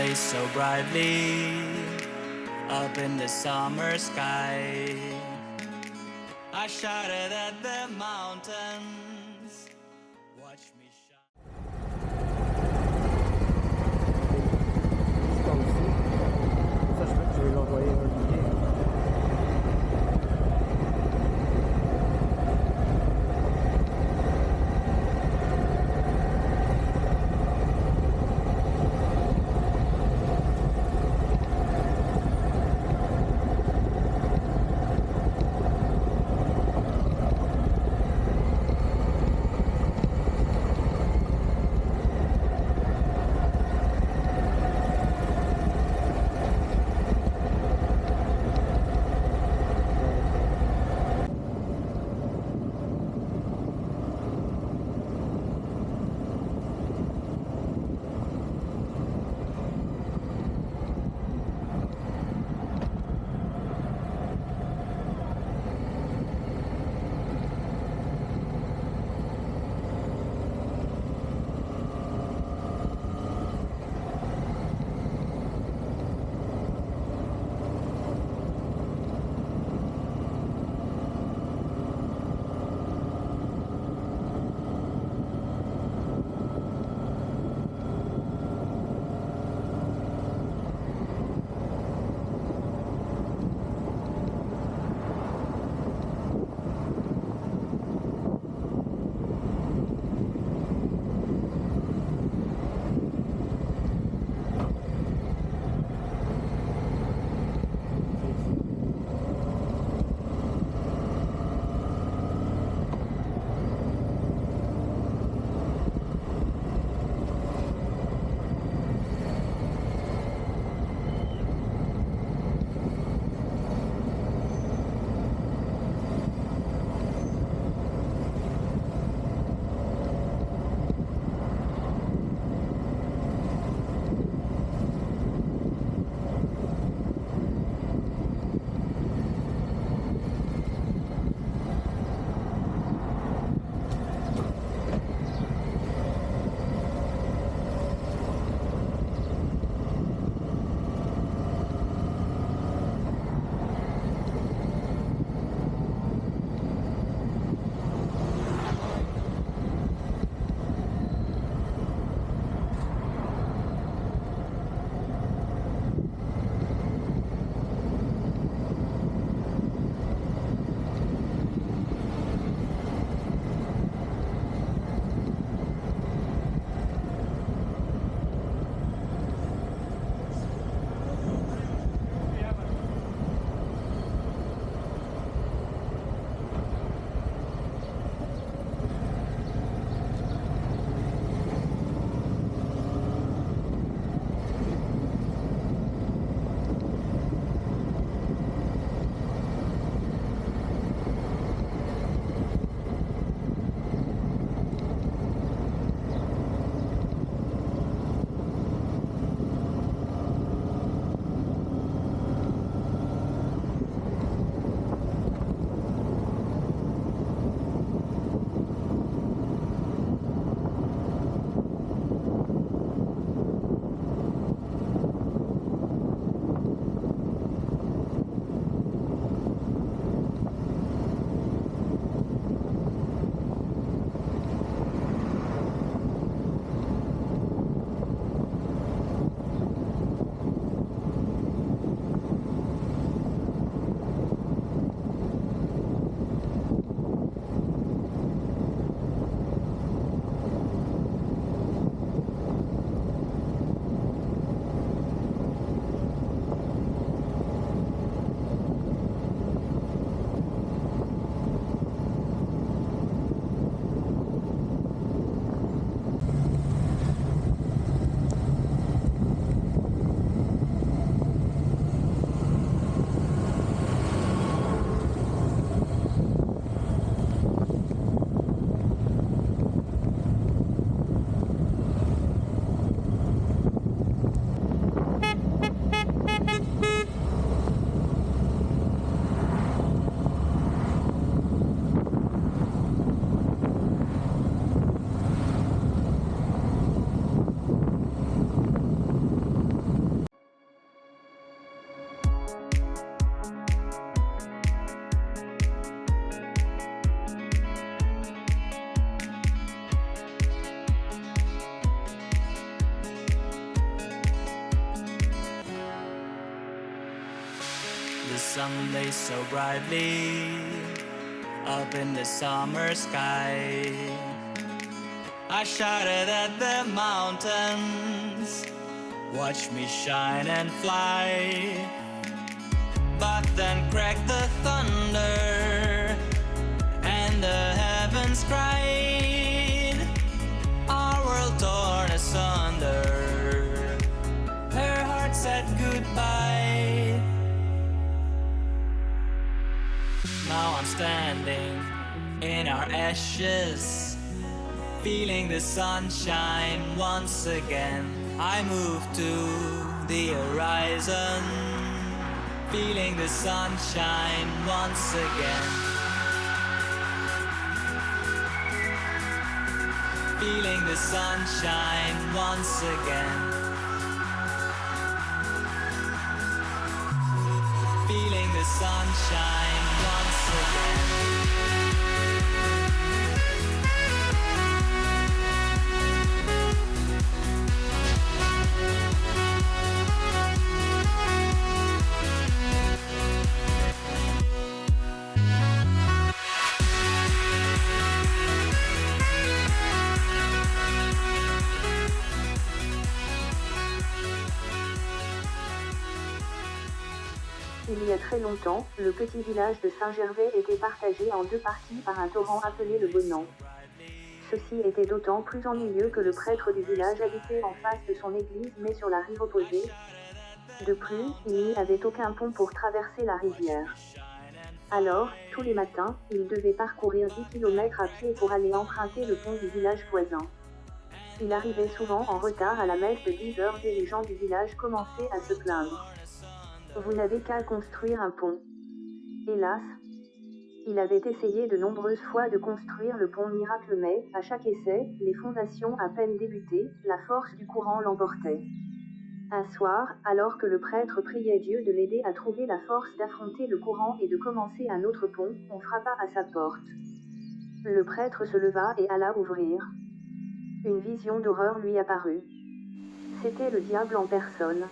blaze so brightly up in the summer sky. I shouted at the mountains, watch me shine. C'est aussi. Ça, je vais lui envoyer un billet. The sun lays so brightly up in the summer sky. I shouted at the mountains, watch me shine and fly. But then cracked the thunder, and the heavens cried, our world torn asunder. Her heart said goodbye. Now I'm standing in our ashes, feeling the sunshine once again. I move to the horizon, feeling the sunshine once again. Feeling the sunshine once again. Feeling the sunshine once again. Il y a très longtemps, le petit village de Saint-Gervais était partagé en deux parties par un torrent appelé le Bonan. Ceci était d'autant plus ennuyeux que le prêtre du village habitait en face de son église mais sur la rive opposée. De plus, il n'y avait aucun pont pour traverser la rivière. Alors, tous les matins, il devait parcourir 10 km à pied pour aller emprunter le pont du village voisin. Il arrivait souvent en retard à la messe de 10 heures et les gens du village commençaient à se plaindre. Vous n'avez qu'à construire un pont. Hélas, il avait essayé de nombreuses fois de construire le pont miracle mais, à chaque essai, les fondations à peine débutées, la force du courant l'emportait. Un soir, alors que le prêtre priait Dieu de l'aider à trouver la force d'affronter le courant et de commencer un autre pont, on frappa à sa porte. Le prêtre se leva et alla ouvrir. Une vision d'horreur lui apparut. C'était le diable en personne.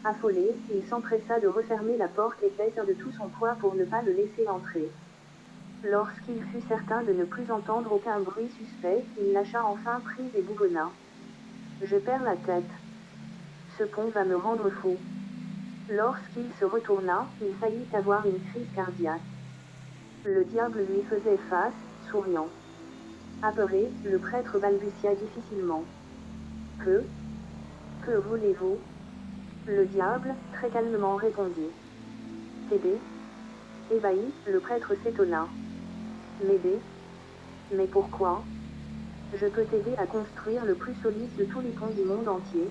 Affolé, il s'empressa de refermer la porte et pèsa de tout son poids pour ne pas le laisser entrer. Lorsqu'il fut certain de ne plus entendre aucun bruit suspect, il lâcha enfin prise et bougonna. Je perds la tête. Ce pont va me rendre fou. Lorsqu'il se retourna, il faillit avoir une crise cardiaque. Le diable lui faisait face, souriant. Apeuré, le prêtre balbutia difficilement. Que voulez-vous ? Le diable, très calmement répondit. T'aider ? Ébahi, le prêtre s'étonna. M'aider ? Mais pourquoi ? Je peux t'aider à construire le plus solide de tous les ponts du monde entier.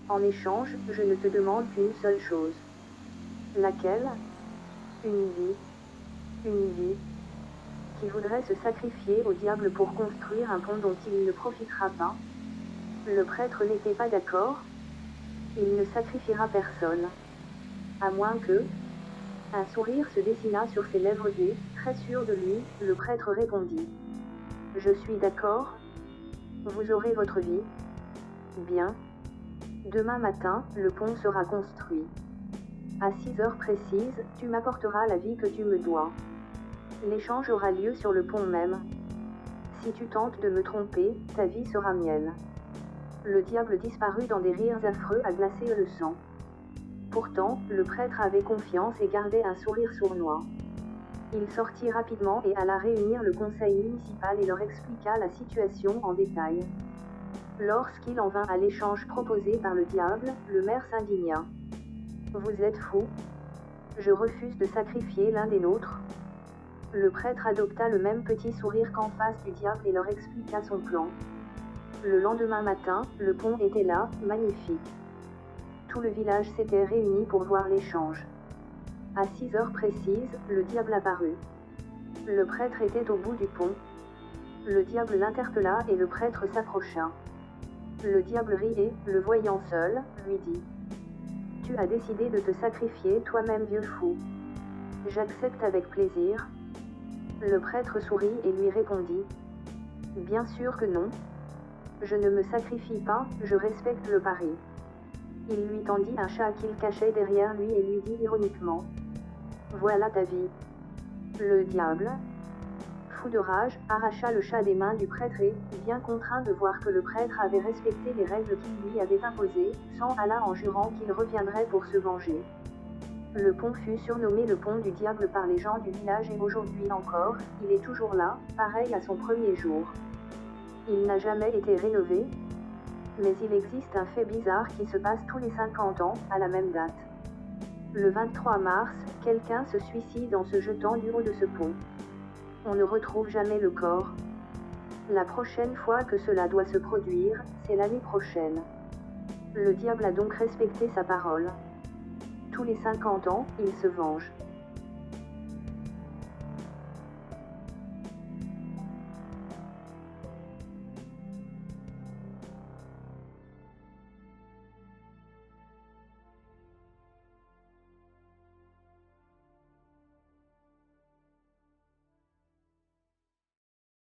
En échange, je ne te demande qu'une seule chose. Laquelle ? Une vie. Une vie. Qui voudrait se sacrifier au diable pour construire un pont dont il ne profitera pas ? Le prêtre n'était pas d'accord. Il ne sacrifiera personne. À moins que... Un sourire se dessina sur ses lèvres et, très sûr de lui, le prêtre répondit. Je suis d'accord. Vous aurez votre vie. Bien. Demain matin, le pont sera construit. À 6 heures précises, tu m'apporteras la vie que tu me dois. L'échange aura lieu sur le pont même. Si tu tentes de me tromper, ta vie sera mienne. Le diable disparut dans des rires affreux à glacer le sang. Pourtant, le prêtre avait confiance et gardait un sourire sournois. Il sortit rapidement et alla réunir le conseil municipal et leur expliqua la situation en détail. Lorsqu'il en vint à l'échange proposé par le diable, le maire s'indigna. Vous êtes fous. Je refuse de sacrifier l'un des nôtres. Le prêtre adopta le même petit sourire qu'en face du diable et leur expliqua son plan. Le lendemain matin, le pont était là, magnifique. Tout le village s'était réuni pour voir l'échange. À 6 heures précises, le diable apparut. Le prêtre était au bout du pont. Le diable l'interpella et le prêtre s'approcha. Le diable riait, le voyant seul, lui dit. Tu as décidé de te sacrifier toi-même, vieux fou. J'accepte avec plaisir. Le prêtre sourit et lui répondit. Bien sûr que non. Je ne me sacrifie pas, je respecte le pari. Il lui tendit un chat qu'il cachait derrière lui et lui dit ironiquement : « Voilà ta vie. » Le diable, fou de rage, arracha le chat des mains du prêtre et, bien contraint de voir que le prêtre avait respecté les règles qu'il lui avait imposées, s'en alla en jurant qu'il reviendrait pour se venger. Le pont fut surnommé le pont du diable par les gens du village et aujourd'hui encore, il est toujours là, pareil à son premier jour. Il n'a jamais été rénové, mais il existe un fait bizarre qui se passe tous les 50 ans, à la même date. Le 23 mars, quelqu'un se suicide en se jetant du haut de ce pont. On ne retrouve jamais le corps. La prochaine fois que cela doit se produire, c'est l'année prochaine. Le diable a donc respecté sa parole. Tous les 50 ans, il se venge.